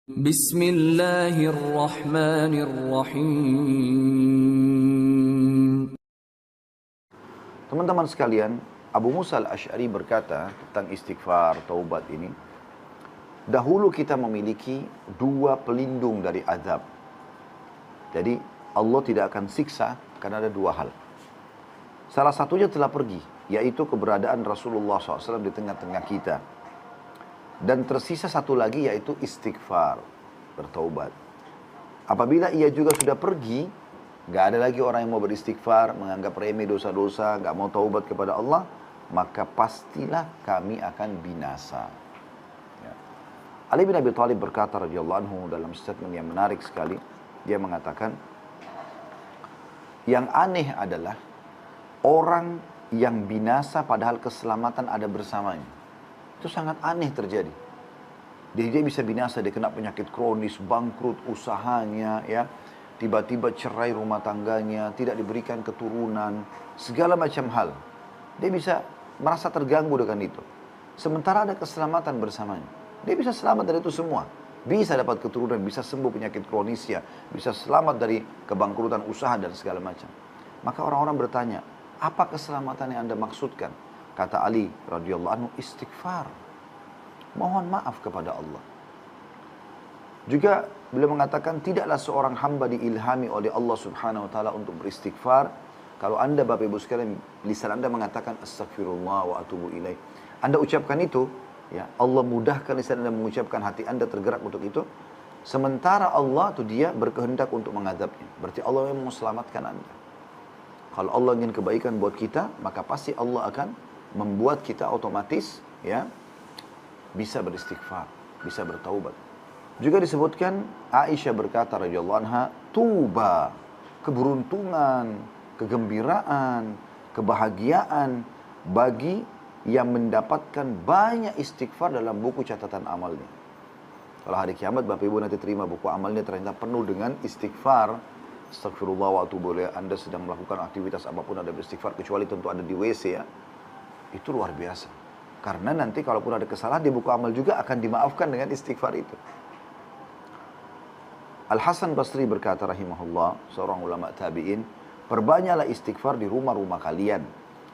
Bismillahirrahmanirrahim. Teman-teman sekalian, Abu Musa al-Asy'ari berkata tentang istighfar, taubat ini. Dahulu kita memiliki dua pelindung dari azab. Jadi Allah tidak akan siksa karena ada dua hal. Salah satunya telah pergi, yaitu keberadaan Rasulullah SAW di tengah-tengah kita. Dan tersisa satu lagi yaitu istighfar, bertaubat. Apabila ia juga sudah pergi, gak ada lagi orang yang mau beristighfar, menganggap remeh dosa-dosa, gak mau taubat kepada Allah, maka pastilah kami akan binasa. Ya. Ali bin Abi Thalib berkata radhiyallahu anhu dalam statement yang menarik sekali, dia mengatakan, yang aneh adalah orang yang binasa padahal keselamatan ada bersamanya. Itu sangat aneh terjadi. Dia bisa binasa, dia kena penyakit kronis, bangkrut usahanya, ya, tiba-tiba cerai rumah tangganya, tidak diberikan keturunan, segala macam hal. Dia bisa merasa terganggu dengan itu. Sementara ada keselamatan bersamanya. Dia bisa selamat dari itu semua. Bisa dapat keturunan, bisa sembuh penyakit kronisnya, bisa selamat dari kebangkrutan usaha dan segala macam. Maka orang-orang bertanya, apa keselamatan yang Anda maksudkan? Kata Ali radhiyallahu anhu, istighfar. Mohon maaf kepada Allah. Juga beliau mengatakan, tidaklah seorang hamba diilhami oleh Allah Subhanahu wa taala untuk beristighfar. Kalau Anda Bapak Ibu sekalian, lisan Anda mengatakan astaghfirullah wa atubu ilaih. Anda ucapkan itu, ya, Allah mudahkan lisan Anda mengucapkan, hati Anda tergerak untuk itu. Sementara Allah itu dia berkehendak untuk mengadabnya. Berarti Allah yang mau selamatkan Anda. Kalau Allah ingin kebaikan buat kita, maka pasti Allah akan membuat kita otomatis, ya, bisa beristighfar, bisa bertaubat. Juga disebutkan Aisyah berkata radhiyallahu anha, tuba, keberuntungan, kegembiraan, kebahagiaan bagi yang mendapatkan banyak istighfar dalam buku catatan amalnya. Kalau hari kiamat Bapak Ibu nanti terima buku amalnya ternyata penuh dengan istighfar. Astagfirullah wa atubu ilaih. Anda sedang melakukan aktivitas apapun ada beristighfar, kecuali tentu ada di WC, ya. Itu luar biasa. Karena nanti kalaupun ada kesalahan di buku amal juga akan dimaafkan dengan istighfar itu. Al-Hasan Basri berkata rahimahullah, seorang ulama tabi'in, perbanyaklah istighfar di rumah-rumah kalian,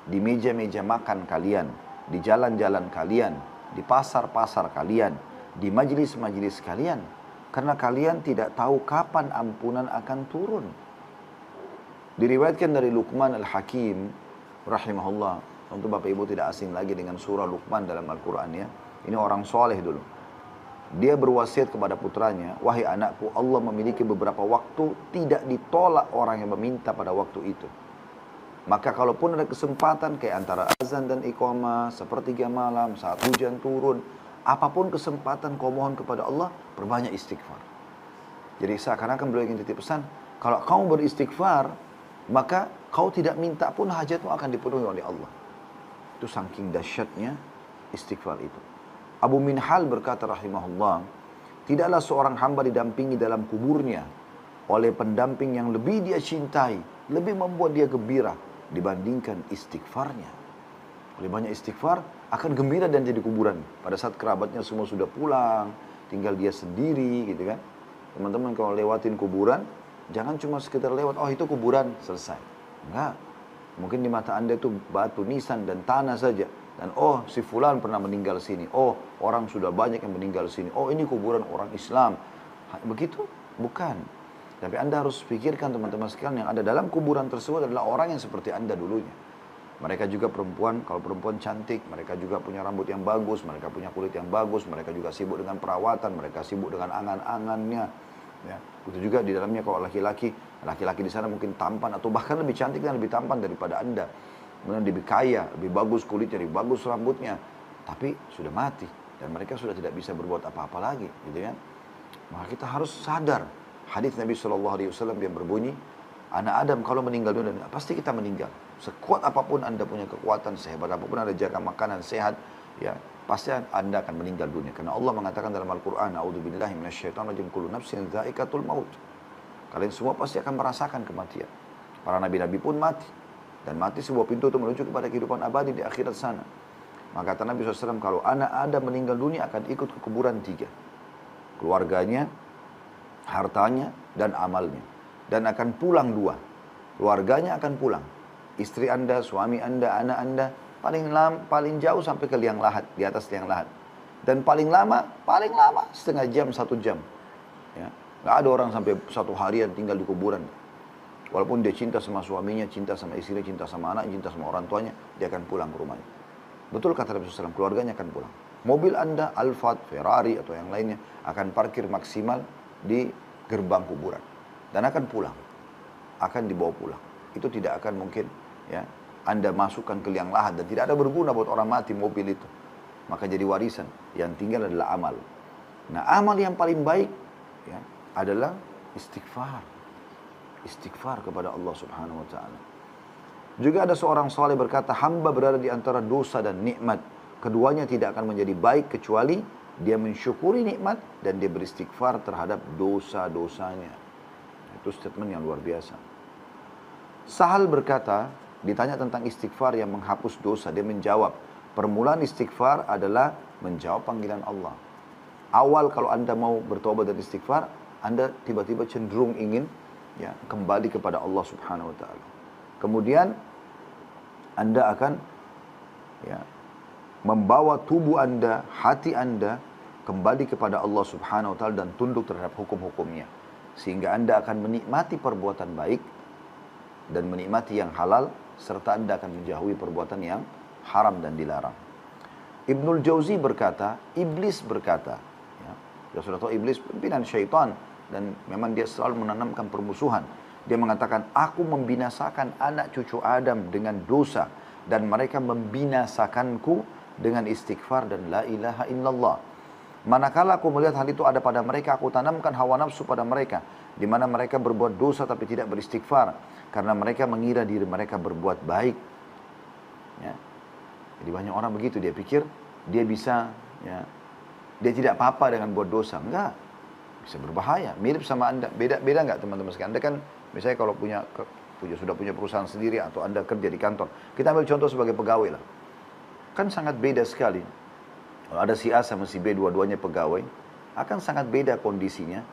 di meja-meja makan kalian, di jalan-jalan kalian, di pasar-pasar kalian, di majelis-majelis kalian. Karena kalian tidak tahu kapan ampunan akan turun. Diriwayatkan dari Luqman Al-Hakim rahimahullah. Tentu Bapak Ibu tidak asing lagi dengan surah Luqman dalam Al-Quran, ya. Ini orang soleh dulu. Dia berwasiat kepada putranya, wahai anakku, Allah memiliki beberapa waktu tidak ditolak orang yang meminta pada waktu itu. Maka kalaupun ada kesempatan kayak antara azan dan iqamah, sepertiga malam, saat hujan turun, apapun kesempatan kau mohon kepada Allah, perbanyak istighfar. Jadi seakan-akan beliau ingin titip pesan, kalau kau beristighfar, maka kau tidak minta pun hajatmu akan dipenuhi oleh Allah. Itu saking dahsyatnya istighfar itu. Abu Minhal berkata rahimahullah, tidaklah seorang hamba didampingi dalam kuburnya oleh pendamping yang lebih dia cintai, lebih membuat dia gembira dibandingkan istighfarnya. Oleh banyak istighfar, akan gembira dan jadi kuburan. Pada saat kerabatnya semua sudah pulang, tinggal dia sendiri, gitu kan. Teman-teman kalau lewatin kuburan, jangan cuma sekedar lewat, oh itu kuburan, selesai. Enggak. Mungkin di mata Anda itu batu nisan dan tanah saja. Dan oh si fulan pernah meninggal sini. Oh orang sudah banyak yang meninggal sini. Oh ini kuburan orang Islam. Begitu? Bukan. Tapi Anda harus pikirkan teman-teman sekalian, yang ada dalam kuburan tersebut adalah orang yang seperti Anda dulunya. Mereka juga perempuan, kalau perempuan cantik, mereka juga punya rambut yang bagus, mereka punya kulit yang bagus, mereka juga sibuk dengan perawatan, mereka sibuk dengan angan-angannya. Ya. Begitu juga di dalamnya kalau laki-laki di sana mungkin tampan atau bahkan lebih cantik dan lebih tampan daripada Anda. Kemudian lebih kaya, lebih bagus kulitnya, lebih bagus rambutnya. Tapi sudah mati dan mereka sudah tidak bisa berbuat apa-apa lagi, gitu kan? Maka kita harus sadar. Hadis Nabi SAW yang berbunyi, anak Adam kalau meninggal dunia, pasti kita meninggal. Sekuat apapun Anda punya kekuatan, sehebat apapun Anda jaga makanan sehat, ya, pasti Anda akan meninggal dunia. Karena Allah mengatakan dalam Al-Quran, A'udzubillahi minasyaitonirrajim, kullu nafsin dha'iqatul maut. Kalian semua pasti akan merasakan kematian. Para nabi-nabi pun mati. Dan mati sebuah pintu untuk menuju kepada kehidupan abadi di akhirat sana. Maka kata Nabi SAW, kalau anak Adam meninggal dunia akan ikut ke kuburan 3. keluarganya, hartanya, dan amalnya. Dan akan pulang dua. Keluarganya akan pulang. Istri Anda, suami Anda, anak Anda, paling jauh sampai ke liang lahat, di atas liang lahat. Dan paling lama setengah jam, 1 jam. Ya. Nggak ada orang sampai 1 harian tinggal di kuburan. Walaupun dia cinta sama suaminya, cinta sama istrinya, cinta sama anak, cinta sama orang tuanya, dia akan pulang ke rumahnya. Betul kata Nabi SAW, keluarganya akan pulang. Mobil Anda, Alphard, Ferrari, atau yang lainnya, akan parkir maksimal di gerbang kuburan. Dan akan pulang. Akan dibawa pulang. Itu tidak akan mungkin ya Anda masukkan ke liang lahat. Dan tidak ada berguna buat orang mati mobil itu. Maka jadi warisan. Yang tinggal adalah amal. Nah, amal yang paling baik ya, adalah istighfar. Istighfar kepada Allah Subhanahu wa ta'ala. Juga ada seorang saleh berkata, hamba berada di antara dosa dan nikmat. Keduanya tidak akan menjadi baik kecuali dia mensyukuri nikmat dan dia beristighfar terhadap dosa-dosanya. Itu statement yang luar biasa. Sahal berkata, ditanya tentang istighfar yang menghapus dosa, dia menjawab, permulaan istighfar adalah menjawab panggilan Allah. Awal kalau Anda mau bertobat dan istighfar, Anda tiba-tiba cenderung ingin ya kembali kepada Allah Subhanahu wa taala. Kemudian Anda akan ya membawa tubuh Anda, hati Anda kembali kepada Allah Subhanahu wa taala dan tunduk terhadap hukum-hukumnya. Sehingga Anda akan menikmati perbuatan baik dan menikmati yang halal serta Anda akan menjauhi perbuatan yang haram dan dilarang. Ibnul Jauzi berkata, iblis berkata, ya sudah tahu iblis pimpinan syaitan dan memang dia selalu menanamkan permusuhan. Dia mengatakan, aku membinasakan anak cucu Adam dengan dosa dan mereka membinasakanku dengan istighfar dan la ilaha illallah. Manakala aku melihat hal itu ada pada mereka, aku tanamkan hawa nafsu pada mereka, di mana mereka berbuat dosa tapi tidak beristighfar, karena mereka mengira diri mereka berbuat baik. Ya. Jadi banyak orang begitu, dia pikir dia bisa, ya, dia tidak apa-apa dengan buat dosa. Enggak, bisa berbahaya. Mirip sama Anda, beda nggak teman-teman sekalian? Anda kan misalnya kalau sudah punya perusahaan sendiri atau Anda kerja di kantor, kita ambil contoh sebagai pegawai lah, kan sangat beda sekali. Kalau ada si A sama si B, dua-duanya pegawai, akan sangat beda kondisinya.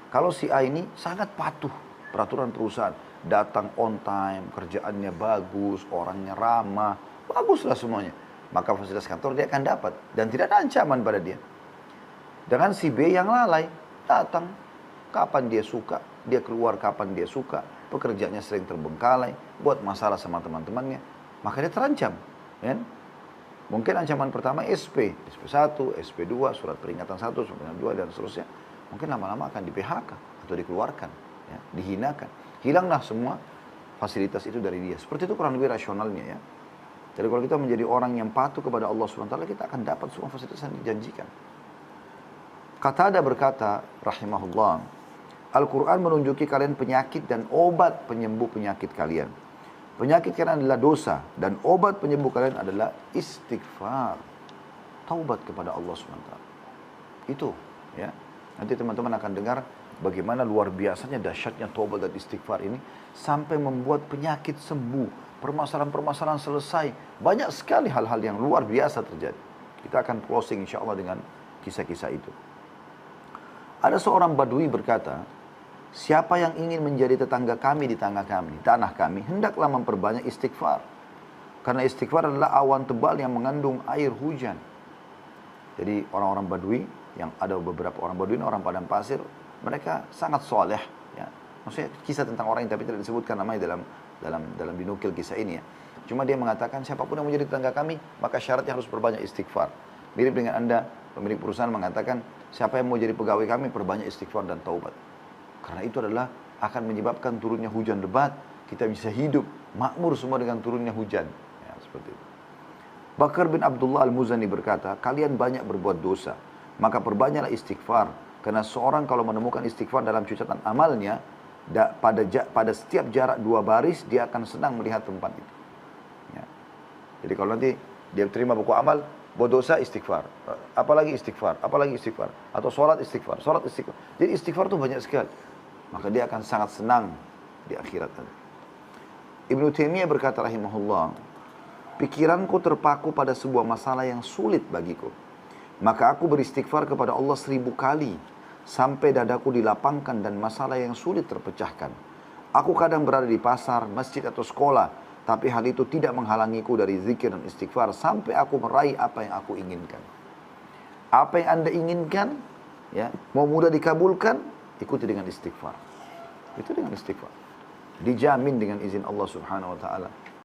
Kalau si A ini sangat patuh peraturan perusahaan, datang on time, kerjaannya bagus, orangnya ramah, baguslah semuanya. Maka fasilitas kantor dia akan dapat dan tidak ada ancaman pada dia. Dengan si B yang lalai, datang kapan dia suka, dia keluar kapan dia suka, pekerjaannya sering terbengkalai, buat masalah sama teman-temannya, maka dia terancam. Ya? Mungkin ancaman pertama SP, SP1, SP2, surat peringatan 1, surat peringatan 2, dan seterusnya. Mungkin lama-lama akan di PHK atau dikeluarkan, ya, dihinakan. Hilanglah semua fasilitas itu dari dia. Seperti itu kurang lebih rasionalnya ya. Jadi kalau kita menjadi orang yang patuh kepada Allah SWT, kita akan dapat semua fasilitas yang dijanjikan. Qatadah berkata, rahimahullah, Al-Quran menunjuki kalian penyakit dan obat penyembuh penyakit kalian. Penyakit kalian adalah dosa dan obat penyembuh kalian adalah istighfar. Taubat kepada Allah SWT. Itu ya. Nanti teman-teman akan dengar bagaimana luar biasanya dahsyatnya taubat dan istighfar ini sampai membuat penyakit sembuh, permasalahan-permasalahan selesai. Banyak sekali hal-hal yang luar biasa terjadi. Kita akan closing insya Allah dengan kisah-kisah itu. Ada seorang badui berkata, siapa yang ingin menjadi tetangga kami di tanah kami, hendaklah memperbanyak istighfar. Karena istighfar adalah awan tebal yang mengandung air hujan. Jadi orang-orang badui, yang ada beberapa orang badui, orang padang pasir, mereka sangat soleh. Ya. Maksudnya kisah tentang orang yang tapi tidak disebutkan namanya dalam dinukil kisah ini ya. Cuma dia mengatakan siapapun yang menjadi tetangga kami, maka syaratnya harus berbanyak istighfar. Mirip dengan Anda, pemilik perusahaan mengatakan, siapa yang mau jadi pegawai kami, perbanyak istighfar dan taubat. Karena itu adalah akan menyebabkan turunnya hujan lebat, kita bisa hidup makmur semua dengan turunnya hujan. Ya, seperti itu. Bakar bin Abdullah Al-Muzani berkata, kalian banyak berbuat dosa, maka perbanyaklah istighfar. Karena seorang kalau menemukan istighfar dalam catatan amalnya, pada setiap jarak 2 baris, dia akan senang melihat tempat itu. Ya. Jadi kalau nanti dia terima buku amal, buat dosa istighfar, apalagi istighfar, atau sholat istighfar. Jadi istighfar itu banyak sekali. Maka dia akan sangat senang di akhirat. Ibnu Taimiyah berkata rahimahullah, pikiranku terpaku pada sebuah masalah yang sulit bagiku. Maka aku beristighfar kepada Allah 1000 kali sampai dadaku dilapangkan dan masalah yang sulit terpecahkan. Aku kadang berada di pasar, masjid atau sekolah, tapi hal itu tidak menghalangiku dari zikir dan istighfar sampai aku meraih apa yang aku inginkan. Apa yang Anda inginkan, ya, mau mudah dikabulkan, ikuti dengan istighfar. Itu dengan istighfar. Dijamin dengan izin Allah Subhanahu wa taala.